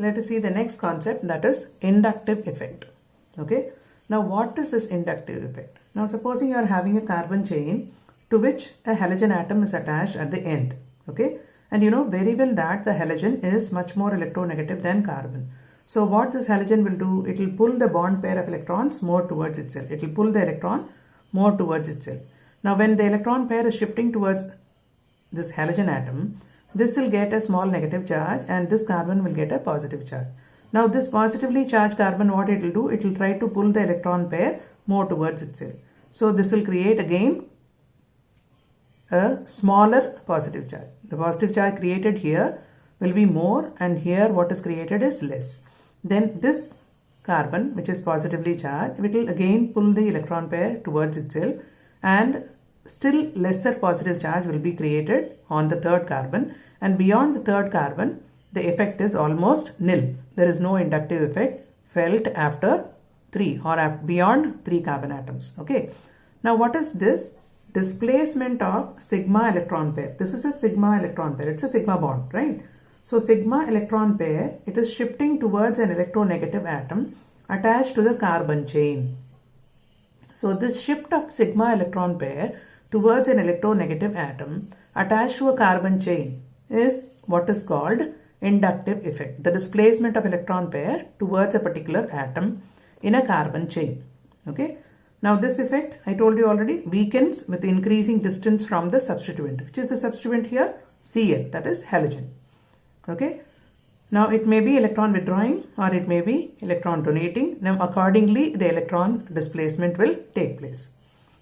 let us see the next concept, that is inductive effect. Okay. Now what is this inductive effect? Now supposing you are having a carbon chain to which a halogen atom is attached at the end. Okay. And you know very well that the halogen is much more electronegative than carbon. So what this halogen will do, it will pull the bond pair of electrons more towards itself. It will pull the electron more towards itself. Now when the electron pair is shifting towards this halogen atom, this will get a small negative charge and this carbon will get a positive charge. Now this positively charged carbon, what it will do, it will try to pull the electron pair more towards itself. So this will create again a smaller positive charge. The positive charge created here will be more and here what is created is less. Then this carbon which is positively charged, it will again pull the electron pair towards itself and still lesser positive charge will be created on the third carbon, and beyond the third carbon the effect is almost nil. There is no inductive effect felt after 3 or beyond 3 carbon atoms. Okay. Now what is this? Displacement of sigma electron pair. This is a sigma electron pair. It's a sigma bond, right? So sigma electron pair, it is shifting towards an electronegative atom attached to the carbon chain. So this shift of sigma electron pair towards an electronegative atom attached to a carbon chain is what is called inductive effect. The displacement of electron pair towards a particular atom in a carbon chain. Okay. Now this effect, I told you already, weakens with increasing distance from the substituent. Which is the substituent here? Cl, that is halogen. Okay. Now it may be electron withdrawing or it may be electron donating. Now accordingly the electron displacement will take place.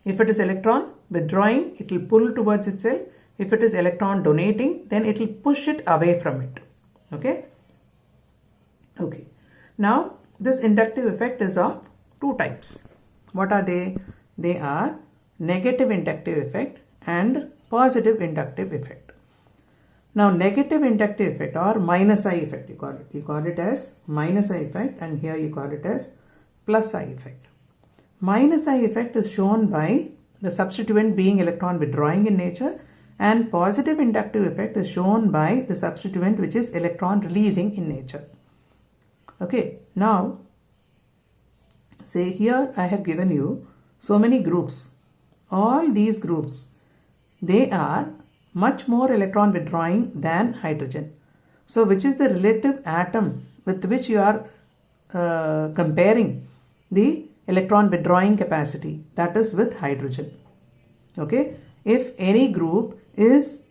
If it is electron withdrawing, it will pull towards itself. If it is electron donating, then it will push it away from it. Okay. Okay. Now this inductive effect is of two types. What are they? They are negative inductive effect and positive inductive effect. Now negative inductive effect or minus I effect, you call it. You call it as minus I effect and here you call it as plus I effect. Minus I effect is shown by the substituent being electron withdrawing in nature, and positive inductive effect is shown by the substituent which is electron releasing in nature. Okay. Now say here I have given you so many groups. All these groups, they are much more electron withdrawing than hydrogen. So which is the relative atom with which you are comparing the electron withdrawing capacity? That is with hydrogen. Okay. If any group is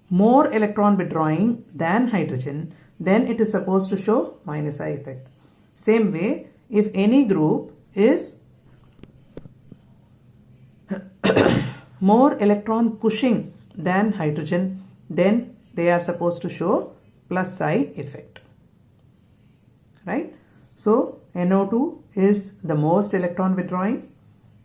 more electron withdrawing than hydrogen, then it is supposed to show minus I effect. Same way, if any group is more electron pushing than hydrogen, then they are supposed to show plus I effect. Right? So NO2 is the most electron withdrawing,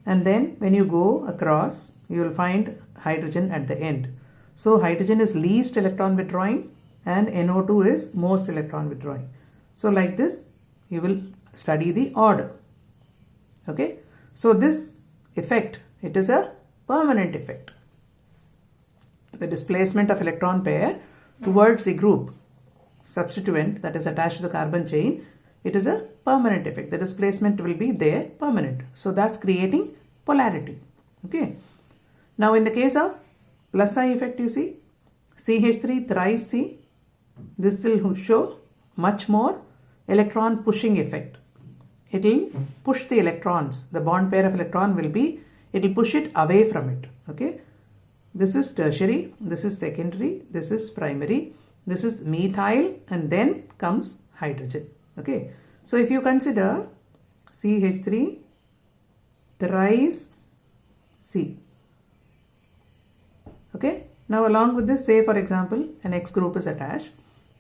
and then when you go across, you will find hydrogen at the end. So hydrogen is least electron withdrawing and NO2 is most electron withdrawing. So like this, you will study the order. Okay. So this effect, it is a permanent effect. The displacement of electron pair towards a group substituent that is attached to the carbon chain, it is a permanent effect. The displacement will be there permanent. So that's creating polarity. Okay. Now in the case of plus I effect, you see CH3 thrice C, this will show much more electron pushing effect. It will push the electrons, the bond pair of electron will be, it will push it away from it. Okay. This is tertiary, this is secondary, this is primary, this is methyl, and then comes hydrogen. Okay. So if you consider CH3 thrice C. Okay. Now along with this, say for example, an X group is attached.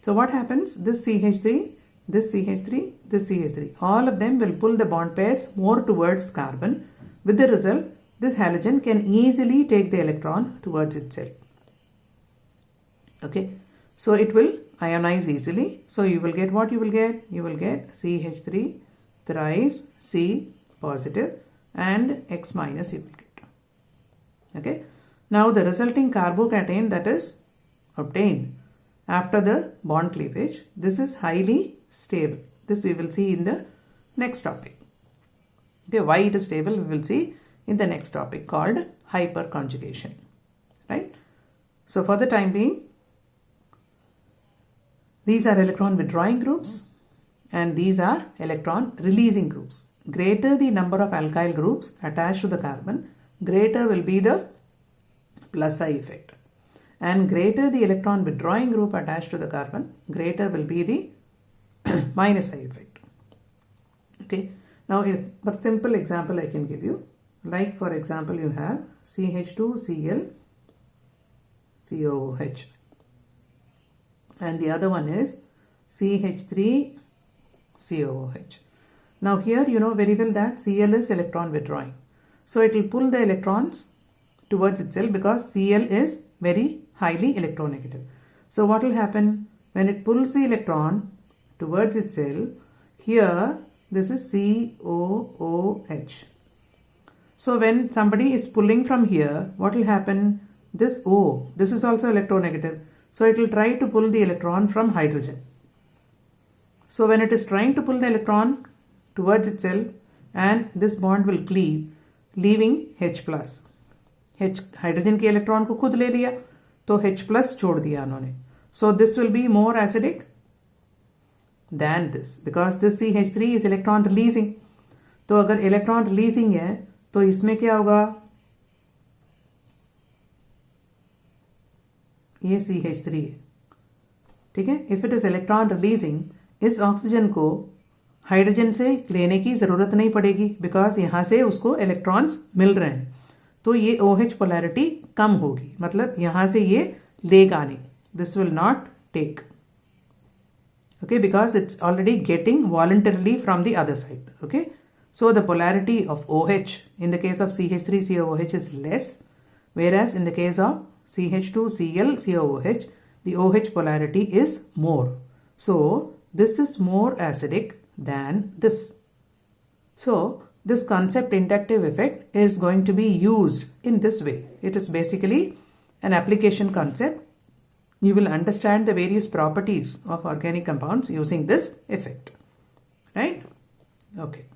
So what happens? This CH3, this CH3, this CH3, all of them will pull the bond pairs more towards carbon. With the result, this halogen can easily take the electron towards itself. Okay. So it will ionize easily. So you will get what you will get? You will get CH3 thrice C positive and X minus you will get. Okay. Now the resulting carbocation that is obtained after the bond cleavage, this is highly stable. This we will see in the next topic. Okay, why it is stable we will see in the next topic called hyperconjugation. Right? So for the time being, these are electron withdrawing groups and these are electron releasing groups. Greater the number of alkyl groups attached to the carbon, greater will be the plus I effect. And greater the electron withdrawing group attached to the carbon, greater will be the minus I effect. Okay. Now, a simple example I can give you. Like for example, you have CH2Cl COOH and the other one is CH3 COOH. Now here you know very well that Cl is electron withdrawing. So it will pull the electrons towards itself because Cl is very highly electronegative. So what will happen when it pulls the electron towards itself? Here this is COOH. So when somebody is pulling from here, what will happen? This O, this is also electronegative. So it will try to pull the electron from hydrogen. So when it is trying to pull the electron towards itself and this bond will cleave, leaving H plus. H hydrogen के electron को खुद ले लिया तो H plus छोड़ दिया उन्होंने. So this will be more acidic than this because this CH3 is electron releasing. तो अगर electron releasing है तो इसमें क्या होगा? ये CH3 है. ठीक है. If it is electron releasing, इस ऑक्सीजन को हाइड्रोजन से लेने की जरूरत नहीं पड़ेगी बिकॉज यहाँ से उसको इलेक्ट्रॉन्स मिल रहे हैं. तो ये OH पोलैरिटी कम होगी. मतलब यहाँ से ये लेगा नहीं. This will not take. Okay, because it's already getting voluntarily from the other side. Okay, so the polarity of OH in the case of CH3COOH is less, whereas in the case of CH2ClCOOH, the OH polarity is more. So this is more acidic than this. So this concept inductive effect is going to be used in this way. It is basically an application concept. You will understand the various properties of organic compounds using this effect. Right? Okay.